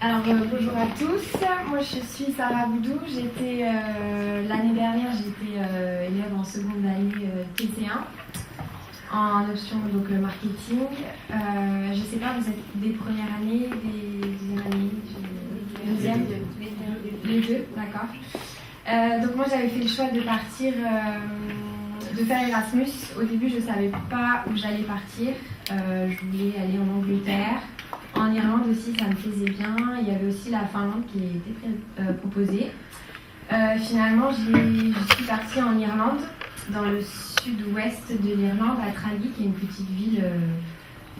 Alors bonjour à tous, moi je suis Sarah Boudou, j'étais l'année dernière j'étais élève en seconde année TC1 en option donc marketing. Je sais pas, vous êtes des premières années, des deuxième années, deuxième, les deux, d'accord. Donc moi j'avais fait le choix de partir, de faire Erasmus. Au début je savais pas où j'allais partir, je voulais aller en Angleterre. En Irlande aussi, ça me plaisait bien. Il y avait aussi la Finlande qui était proposée. Finalement, je suis partie en Irlande, dans le sud-ouest de l'Irlande, à Tralee, qui est une petite ville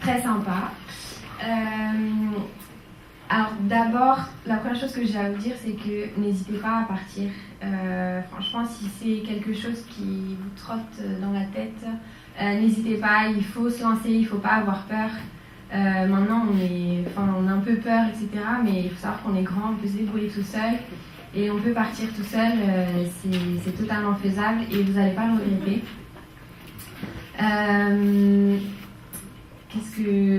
très sympa. Alors d'abord, la première chose que j'ai à vous dire, c'est que n'hésitez pas à partir. Franchement, si c'est quelque chose qui vous trotte dans la tête, n'hésitez pas, il faut se lancer, il ne faut pas avoir peur. Maintenant, on a un peu peur, etc. Mais il faut savoir qu'on est grand, on peut se débrouiller tout seul. Et on peut partir tout seul, c'est totalement faisable et vous n'allez pas le regretter.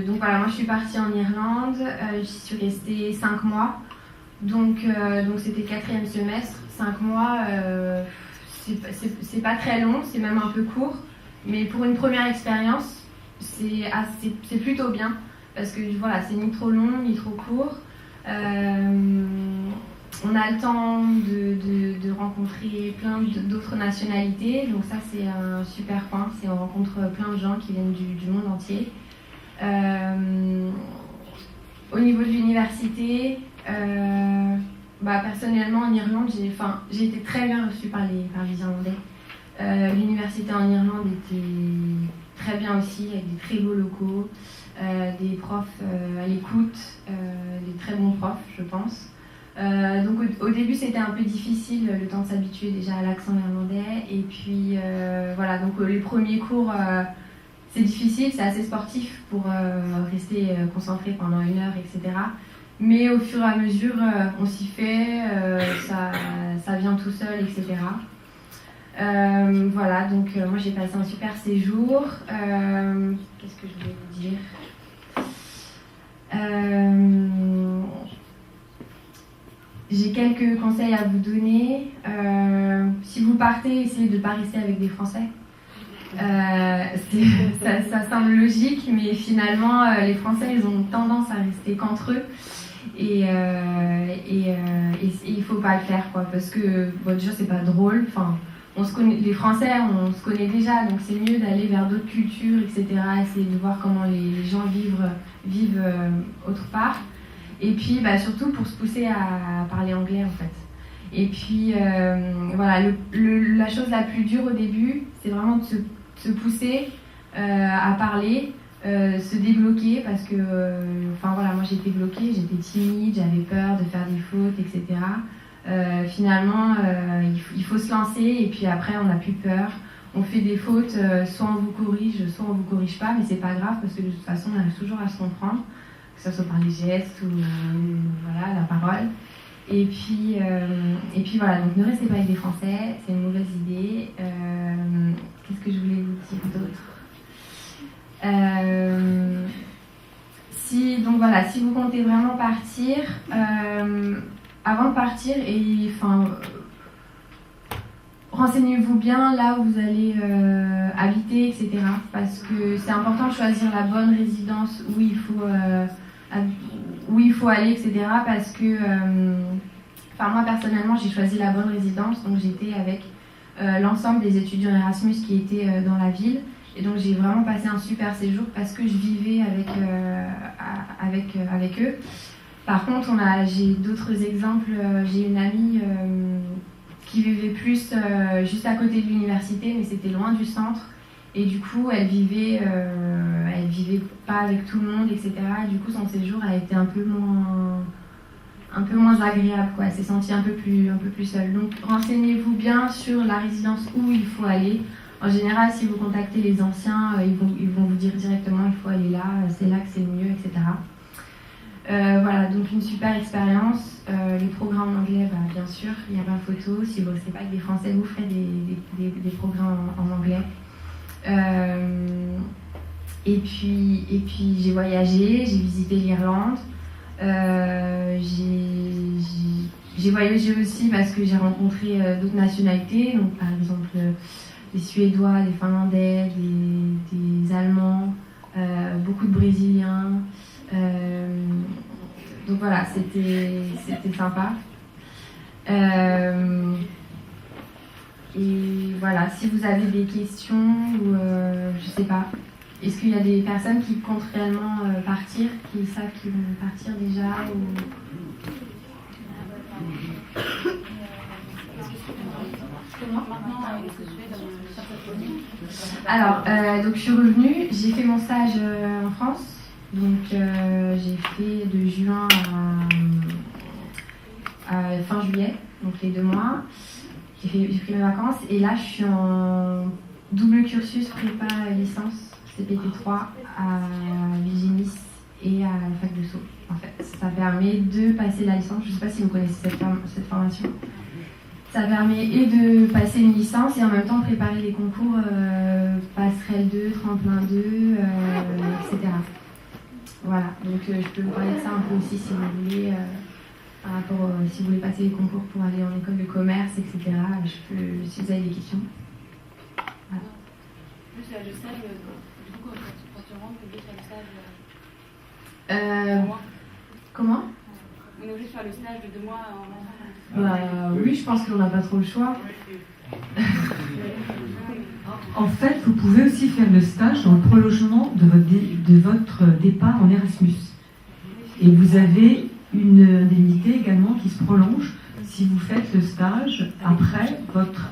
Donc voilà, moi je suis partie en Irlande, j'y suis restée 5 mois. Donc c'était le 4e semestre. 5 mois, c'est pas très long, c'est même un peu court. Mais pour une première expérience, c'est plutôt bien parce que voilà, c'est ni trop long ni trop court. On a le temps de rencontrer plein d'autres nationalités, donc ça c'est un super point, c'est on rencontre plein de gens qui viennent du monde entier. Au niveau de l'université, personnellement en Irlande, j'ai été très bien reçue par les Irlandais. L'université en Irlande était très bien aussi, avec des très beaux locaux, des profs à l'écoute, des très bons profs, je pense. Donc au début c'était un peu difficile, le temps de s'habituer déjà à l'accent irlandais. Et puis voilà, donc les premiers cours c'est difficile, c'est assez sportif pour rester concentré pendant 1 heure, etc. Mais au fur et à mesure, on s'y fait, ça vient tout seul, etc. Voilà, donc moi j'ai passé un super séjour. Qu'est-ce que je voulais vous dire ? J'ai quelques conseils à vous donner. Si vous partez, essayez de ne pas rester avec des Français. Ça semble logique, mais finalement, les Français, ils ont tendance à rester qu'entre eux. Et il ne faut pas le faire, quoi, parce que déjà, c'est pas drôle. Enfin, les Français, on se connaît déjà, donc c'est mieux d'aller vers d'autres cultures, etc. Essayer de voir comment les gens vivent autre part. Et puis, surtout pour se pousser à parler anglais, en fait. Et puis, voilà, la chose la plus dure au début, c'est vraiment de se pousser à parler, se débloquer, parce que, voilà, moi j'étais bloquée, j'étais timide, j'avais peur de faire des fautes, etc. Finalement, il faut se lancer, et puis après, on n'a plus peur. On fait des fautes, soit on vous corrige, soit on vous corrige pas, mais c'est pas grave, parce que de toute façon, on arrive toujours à se comprendre, que ce soit par les gestes ou voilà, la parole. Et puis voilà, donc ne restez pas avec des Français, c'est une mauvaise idée. Qu'est-ce que je voulais vous dire d'autre ? Si vous comptez vraiment partir, avant de partir, renseignez-vous bien là où vous allez habiter, etc. Parce que c'est important de choisir la bonne résidence où il faut aller, etc. Parce que, moi personnellement, j'ai choisi la bonne résidence, donc j'étais avec l'ensemble des étudiants Erasmus qui étaient dans la ville. Et donc j'ai vraiment passé un super séjour parce que je vivais avec eux. Par contre, j'ai d'autres exemples. J'ai une amie qui vivait plus juste à côté de l'université, mais c'était loin du centre. Et du coup, elle vivait pas avec tout le monde, etc. Et du coup, son séjour a été un peu moins agréable, quoi. Elle s'est sentie un peu plus seule. Donc, renseignez-vous bien sur la résidence où il faut aller. En général, si vous contactez les anciens, ils vont vous dire directement il faut aller là, c'est là que c'est le mieux, etc. Voilà, donc une super expérience. Les programmes en anglais, bien sûr, il n'y a pas photo. Si vous ne restez pas avec des Français, vous ferez des programmes en anglais. Et puis j'ai voyagé, j'ai visité l'Irlande, j'ai j'ai voyagé aussi parce que j'ai rencontré d'autres nationalités, donc par exemple des Suédois, des Finlandais, des Allemands, beaucoup de Brésiliens. Donc voilà, c'était sympa. Et voilà, si vous avez des questions ou je sais pas, est-ce qu'il y a des personnes qui comptent réellement partir, qui savent qu'ils vont partir déjà ou... Alors, donc je suis revenue, j'ai fait mon stage en France, donc j'ai fait de juin à fin juillet, donc les 2 mois. J'ai pris mes vacances et là je suis en double cursus prépa licence CPT3 à Viginis et à la fac de Sceaux. En fait, ça permet de passer la licence. Je ne sais pas si vous connaissez cette formation. Ça permet et de passer une licence et en même temps préparer les concours passerelle 2, tremplin 2, etc. Voilà, donc je peux vous parler de ça un peu aussi si vous voulez. Par rapport, si vous voulez passer les concours pour aller en école de commerce, etc. Si vous avez des questions. Voilà. Juste le stage, du coup, quand tu rentres, tu es obligé de faire le stage Comment ? On est obligé de faire le stage de 2 mois oui, je pense qu'on n'a pas trop le choix. En fait, vous pouvez aussi faire le stage dans le prolongement de votre départ en Erasmus. Et vous avez une indemnité également qui se prolonge si vous faites le stage après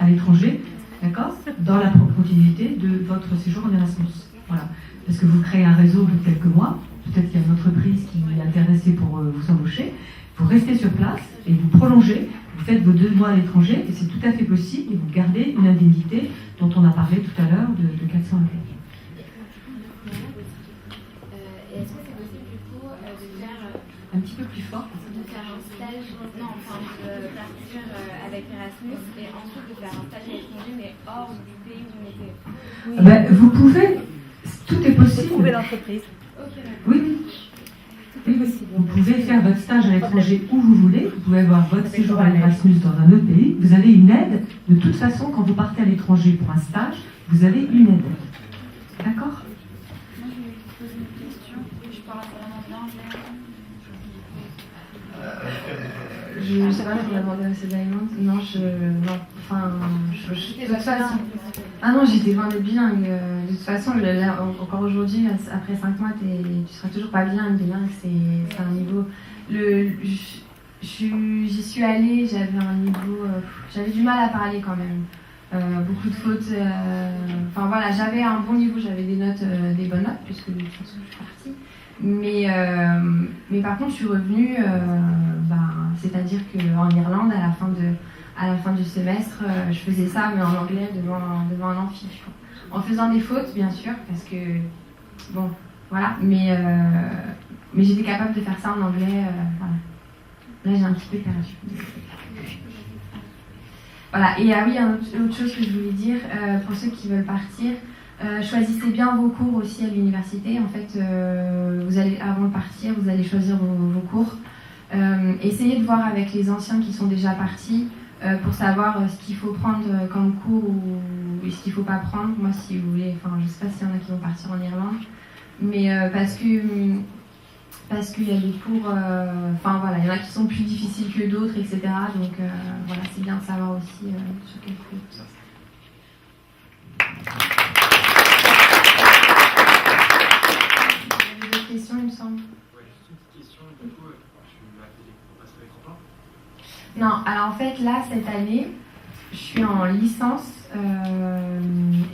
à l'étranger, d'accord, dans la continuité de votre séjour en Erasmus. Voilà. Parce que vous créez un réseau au bout de quelques mois, peut-être qu'il y a une entreprise qui est intéressée pour vous embaucher, vous restez sur place et vous prolongez, vous faites vos 2 mois à l'étranger et c'est tout à fait possible et vous gardez une indemnité dont on a parlé tout à l'heure de 400 €. Est-ce que c'est possible du coup de faire Un petit peu plus fort. de faire un stage, de partir avec Erasmus et ensuite de faire un stage à l'étranger mais hors du pays où on était? Ben, vous pouvez, tout est possible. Trouver l'entreprise. Oui, oui. Oui, oui. Vous pouvez faire votre stage à l'étranger où vous voulez, vous pouvez avoir votre séjour à Erasmus dans un autre pays, vous avez une aide. De toute façon, quand vous partez à l'étranger pour un stage, vous avez une aide. D'accord ? Moi, je vais vous poser une question. Je parle vraiment bien Je ne sais pas si on a demandé à ces Diamond. Non, non. Enfin, de toute façon. Ah non, j'étais loin d'être bilingue. De toute façon, encore aujourd'hui, après 5 mois, tu seras toujours pas bilingue. Bilingue, c'est un niveau. J'y suis allée, j'avais un niveau. J'avais du mal à parler quand même. Beaucoup de fautes. Enfin voilà, j'avais un bon niveau, j'avais des bonnes notes, puisque de toute façon, je suis partie. Mais par contre, je suis revenue, c'est-à-dire qu'en Irlande, à la fin du semestre, je faisais ça, mais en anglais, devant un amphi. En faisant des fautes, bien sûr, parce que, bon, voilà, mais j'étais capable de faire ça en anglais, voilà. Là, j'ai un petit peu perdu. Voilà, et ah oui, autre chose que je voulais dire, pour ceux qui veulent partir, choisissez bien vos cours aussi à l'université. En fait, avant de partir, vous allez choisir vos cours. Essayez de voir avec les anciens qui sont déjà partis pour savoir ce qu'il faut prendre comme cours ou ce qu'il ne faut pas prendre. Moi, si vous voulez, enfin, je ne sais pas s'il y en a qui vont partir en Irlande, mais parce qu'il y a des cours, enfin voilà, il y en a qui sont plus difficiles que d'autres, etc. Donc voilà, c'est bien de savoir aussi sur quel cours. Question, il me semble. Ouais, juste une petite question. Du coup, tu m'as fait des cours passer avec tremplin ? Non, alors en fait, là, cette année, je suis en licence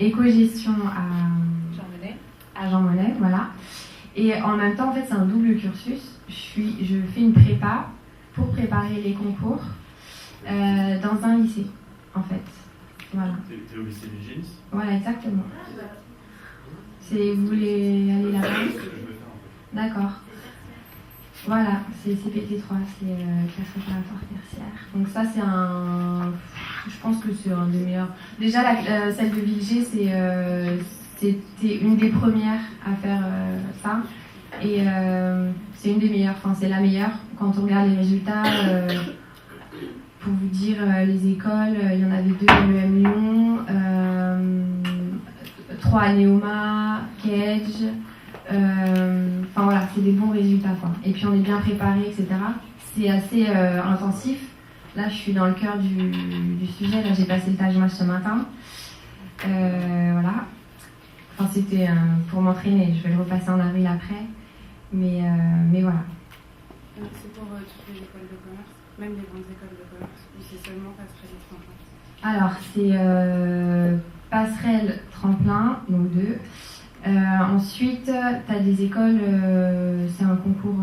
éco-gestion à Jean Monnet, voilà. Et en même temps, en fait, c'est un double cursus. Je fais une prépa pour préparer les concours dans un lycée, en fait. Voilà. T'es au lycée Viginis ? Voilà, exactement. Vous voulez aller là-bas ? C'est ce que je veux faire en fait. D'accord. Voilà, c'est CPT3, c'est classe préparatoire tertiaire. Donc ça, je pense que c'est un des meilleurs. Déjà, celle de Villiers, c'était une des premières à faire ça. Et c'est une des meilleures, enfin c'est la meilleure. Quand on regarde les résultats, pour vous dire les écoles, il y en avait 2 à l'EM Lyon, 3 à Neoma, Cage. Enfin voilà, c'est des bons résultats quoi. Et puis on est bien préparé, etc. C'est assez intensif. Là, je suis dans le cœur du sujet. Là, j'ai passé le Taj Match ce matin. Voilà. Enfin, c'était pour m'entraîner. Je vais le repasser en avril après. Mais voilà. C'est pour toutes les écoles de commerce, même les grandes écoles de commerce, ou c'est seulement passerelle et tremplin? Alors, c'est passerelle, tremplin, donc 2. Ensuite, tu as des écoles, c'est un concours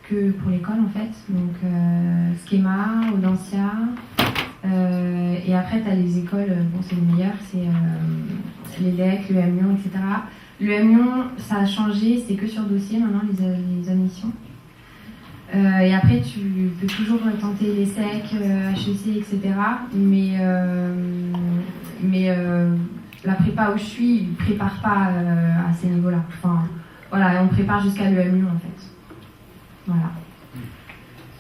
que pour l'école en fait, donc Schema, Audencia, et après tu as les écoles, bon c'est les meilleures, c'est l'EDEC, l'EM Lyon, etc. L'EM Lyon, ça a changé, c'est que sur dossier maintenant les admissions. Et après tu peux toujours tenter les SEC, HEC, etc. Mais la prépa où je suis, ils ne préparent pas à ces niveaux-là. Enfin, voilà, on prépare jusqu'à l'EM Lyon en fait. Voilà.